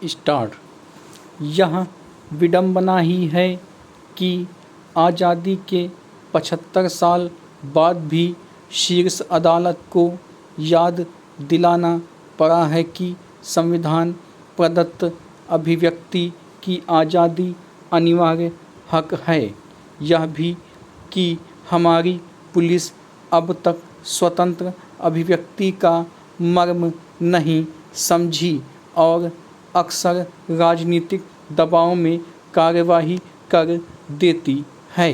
Start. यह विडंबना ही है कि आज़ादी के 75 साल बाद भी शीर्ष अदालत को याद दिलाना पड़ा है कि संविधान प्रदत्त अभिव्यक्ति की आज़ादी अनिवार्य हक है। यह भी कि हमारी पुलिस अब तक स्वतंत्र अभिव्यक्ति का मर्म नहीं समझी और अक्सर राजनीतिक दबाव में कार्यवाही कर देती है।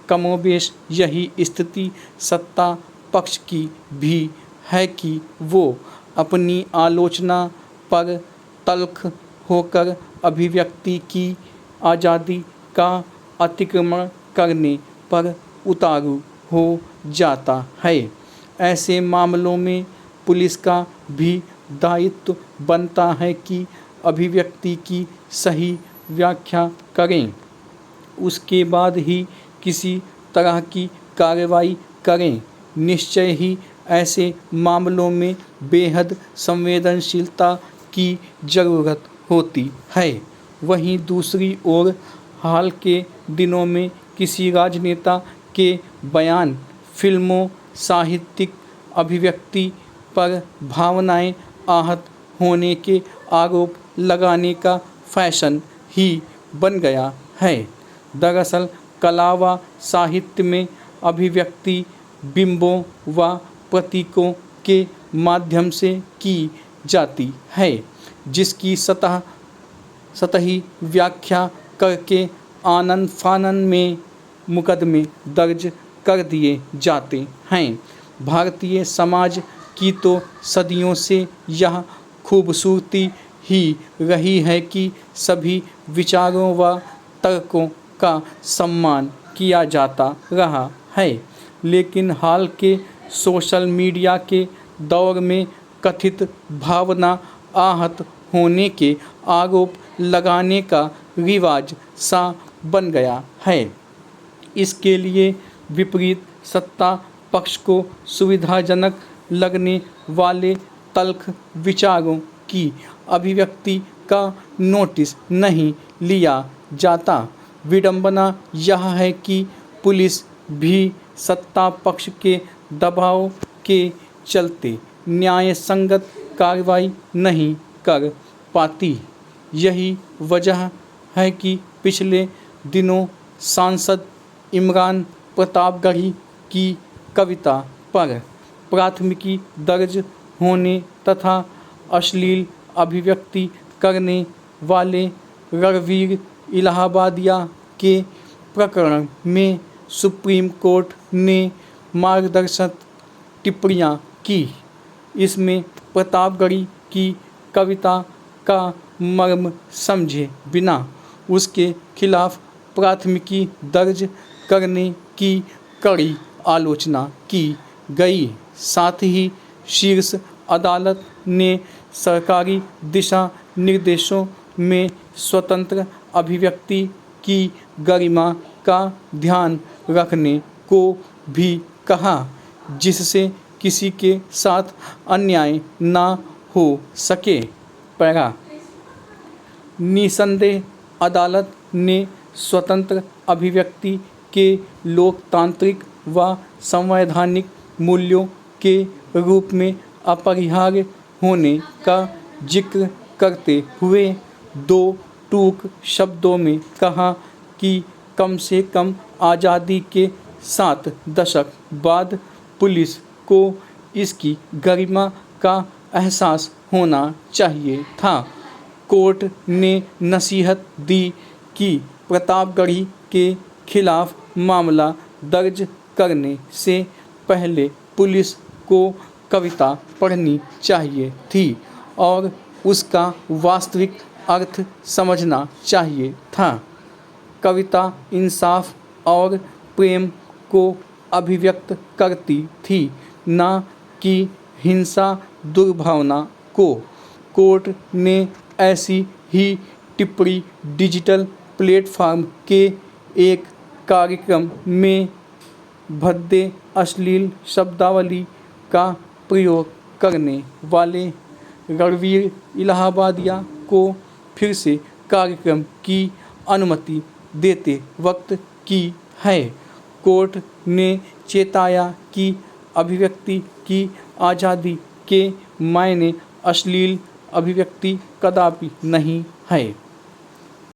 कमोबेश यही स्थिति सत्ता पक्ष की भी है कि वो अपनी आलोचना पर तल्ख होकर अभिव्यक्ति की आज़ादी का अतिक्रमण करने पर उतारू हो जाता है। ऐसे मामलों में पुलिस का भी दायित्व बनता है कि अभिव्यक्ति की सही व्याख्या करें, उसके बाद ही किसी तरह की कार्रवाई करें। निश्चय ही ऐसे मामलों में बेहद संवेदनशीलता की ज़रूरत होती है। वहीं दूसरी ओर हाल के दिनों में किसी राजनेता के बयान, फिल्मों, साहित्यिक अभिव्यक्ति पर भावनाएं आहत होने के आरोप लगाने का फैशन ही बन गया है। दरअसल कला व साहित्य में अभिव्यक्ति बिंबों व प्रतीकों के माध्यम से की जाती है, जिसकी सतही व्याख्या करके आनन फानन में मुकदमे दर्ज कर दिए जाते हैं। भारतीय समाज की तो सदियों से यह खूबसूरती ही रही है कि सभी विचारों व तर्कों का सम्मान किया जाता रहा है, लेकिन हाल के सोशल मीडिया के दौर में कथित भावना आहत होने के आरोप लगाने का रिवाज सा बन गया है। इसके लिए विपरीत सत्ता पक्ष को सुविधाजनक लगने वाले तल्ख विचारों की अभिव्यक्ति का नोटिस नहीं लिया जाता। विडंबना यह है कि पुलिस भी सत्ता पक्ष के दबाव के चलते न्याय संगत कार्रवाई नहीं कर पाती। यही वजह है कि पिछले दिनों सांसद इमरान प्रतापगढ़ी की कविता पर प्राथमिकी दर्ज होने तथा अश्लील अभिव्यक्ति करने वाले रणवीर इलाहाबादिया के प्रकरण में सुप्रीम कोर्ट ने मार्गदर्शक टिप्पणियां की। इसमें प्रतापगढ़ी की कविता का मर्म समझे बिना उसके खिलाफ प्राथमिकी दर्ज करने की कड़ी आलोचना की गई। साथ ही शीर्ष अदालत ने सरकारी दिशा निर्देशों में स्वतंत्र अभिव्यक्ति की गरिमा का ध्यान रखने को भी कहा, जिससे किसी के साथ अन्याय न हो सके। पैरा। निसंदेह अदालत ने स्वतंत्र अभिव्यक्ति के लोकतांत्रिक व संवैधानिक मूल्यों के रूप में अपरिहार्य होने का जिक्र करते हुए दो टूक शब्दों में कहा कि कम से कम आज़ादी के 7 दशक बाद पुलिस को इसकी गरिमा का एहसास होना चाहिए था। कोर्ट ने नसीहत दी कि प्रतापगढ़ी के खिलाफ मामला दर्ज करने से पहले पुलिस को कविता पढ़नी चाहिए थी और उसका वास्तविक अर्थ समझना चाहिए था। कविता इंसाफ और प्रेम को अभिव्यक्त करती थी, न कि हिंसा दुर्भावना को। कोर्ट ने ऐसी ही टिप्पणी डिजिटल प्लेटफॉर्म के एक कार्यक्रम में भद्दे अश्लील शब्दावली का प्रयोग करने वाले रणवीर इलाहाबादिया को फिर से कार्यक्रम की अनुमति देते वक्त की है। कोर्ट ने चेताया कि अभिव्यक्ति की आज़ादी के मायने अश्लील अभिव्यक्ति कदापि नहीं है।